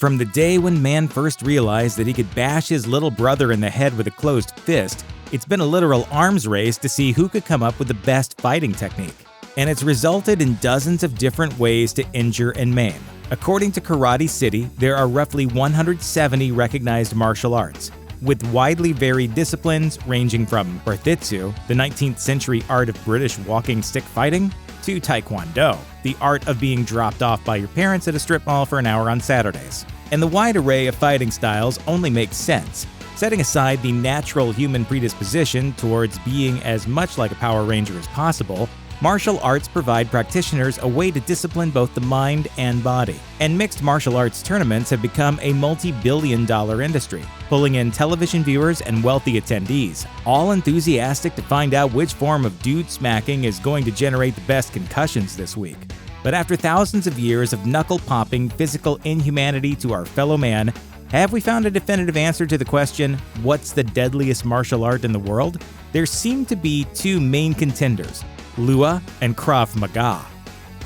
From the day when man first realized that he could bash his little brother in the head with a closed fist, it's been a literal arms race to see who could come up with the best fighting technique. And it's resulted in dozens of different ways to injure and maim. According to Karate City, there are roughly 170 recognized martial arts, with widely varied disciplines ranging from Barthitsu, the 19th century art of British walking stick fighting, to taekwondo, the art of being dropped off by your parents at a strip mall for an hour on Saturdays. And the wide array of fighting styles only makes sense, setting aside the natural human predisposition towards being as much like a Power Ranger as possible. Martial arts provide practitioners a way to discipline both the mind and body. And mixed martial arts tournaments have become a multi-billion-dollar industry, pulling in television viewers and wealthy attendees, all enthusiastic to find out which form of dude smacking is going to generate the best concussions this week. But after thousands of years of knuckle-popping physical inhumanity to our fellow man, have we found a definitive answer to the question, what's the deadliest martial art in the world? There seem to be two main contenders, Lua and Krav Maga.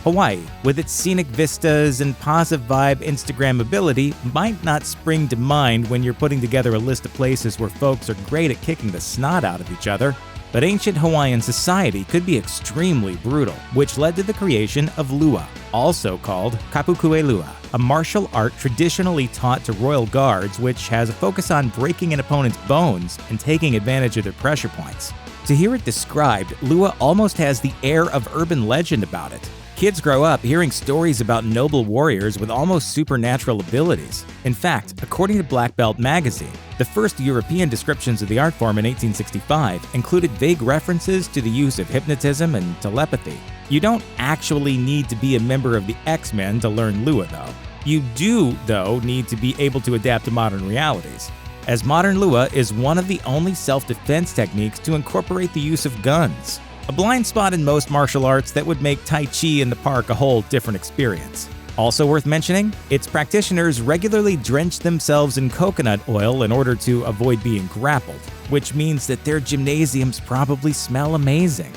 Hawaii, with its scenic vistas and positive vibe Instagrammability, might not spring to mind when you're putting together a list of places where folks are great at kicking the snot out of each other, but ancient Hawaiian society could be extremely brutal, which led to the creation of Lua, also called Kapukue Lua, a martial art traditionally taught to royal guards which has a focus on breaking an opponent's bones and taking advantage of their pressure points. To hear it described, Lua almost has the air of urban legend about it. Kids grow up hearing stories about noble warriors with almost supernatural abilities. In fact, according to Black Belt magazine, the first European descriptions of the art form in 1865 included vague references to the use of hypnotism and telepathy. You don't actually need to be a member of the X-Men to learn Lua, though. You do, though, need to be able to adapt to modern realities, as modern Lua is one of the only self-defense techniques to incorporate the use of guns. A blind spot in most martial arts that would make Tai Chi in the park a whole different experience. Also worth mentioning, its practitioners regularly drench themselves in coconut oil in order to avoid being grappled, which means that their gymnasiums probably smell amazing.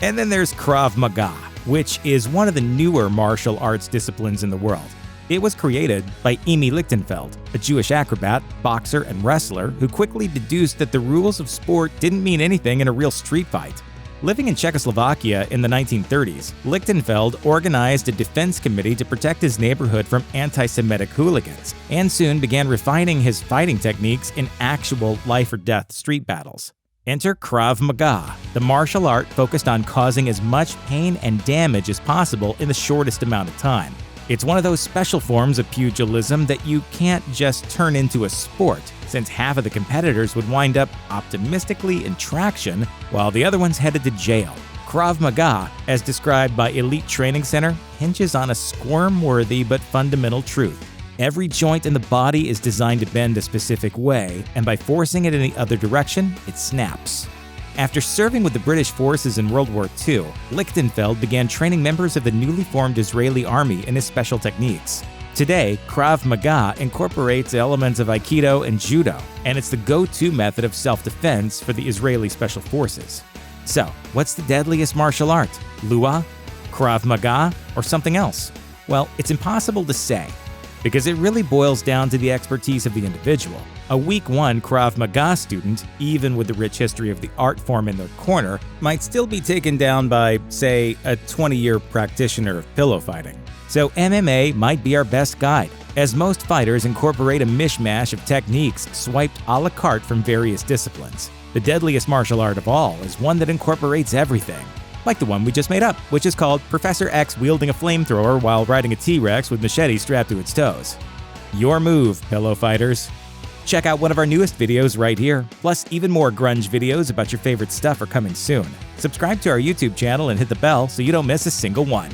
And then there's Krav Maga, which is one of the newer martial arts disciplines in the world. It was created by Emi Lichtenfeld, a Jewish acrobat, boxer, and wrestler who quickly deduced that the rules of sport didn't mean anything in a real street fight. Living in Czechoslovakia in the 1930s, Lichtenfeld organized a defense committee to protect his neighborhood from anti-Semitic hooligans, and soon began refining his fighting techniques in actual life-or-death street battles. Enter Krav Maga, the martial art focused on causing as much pain and damage as possible in the shortest amount of time. It's one of those special forms of pugilism that you can't just turn into a sport, since half of the competitors would wind up optimistically in traction while the other ones headed to jail. Krav Maga, as described by Elite Training Center, hinges on a squirm-worthy but fundamental truth. Every joint in the body is designed to bend a specific way, and by forcing it in the other direction, it snaps. After serving with the British forces in World War II, Lichtenfeld began training members of the newly formed Israeli army in his special techniques. Today, Krav Maga incorporates elements of Aikido and Judo, and it's the go-to method of self-defense for the Israeli Special Forces. So, what's the deadliest martial art? Lua, Krav Maga, or something else? Well, it's impossible to say, because it really boils down to the expertise of the individual. A week 1 Krav Maga student, even with the rich history of the art form in their corner, might still be taken down by, say, a 20-year practitioner of pillow fighting. So MMA might be our best guide, as most fighters incorporate a mishmash of techniques swiped a la carte from various disciplines. The deadliest martial art of all is one that incorporates everything, like the one we just made up, which is called Professor X wielding a flamethrower while riding a T-Rex with machete strapped to its toes. Your move, pillow fighters. Check out one of our newest videos right here. Plus, even more grunge videos about your favorite stuff are coming soon. Subscribe to our YouTube channel and hit the bell so you don't miss a single one.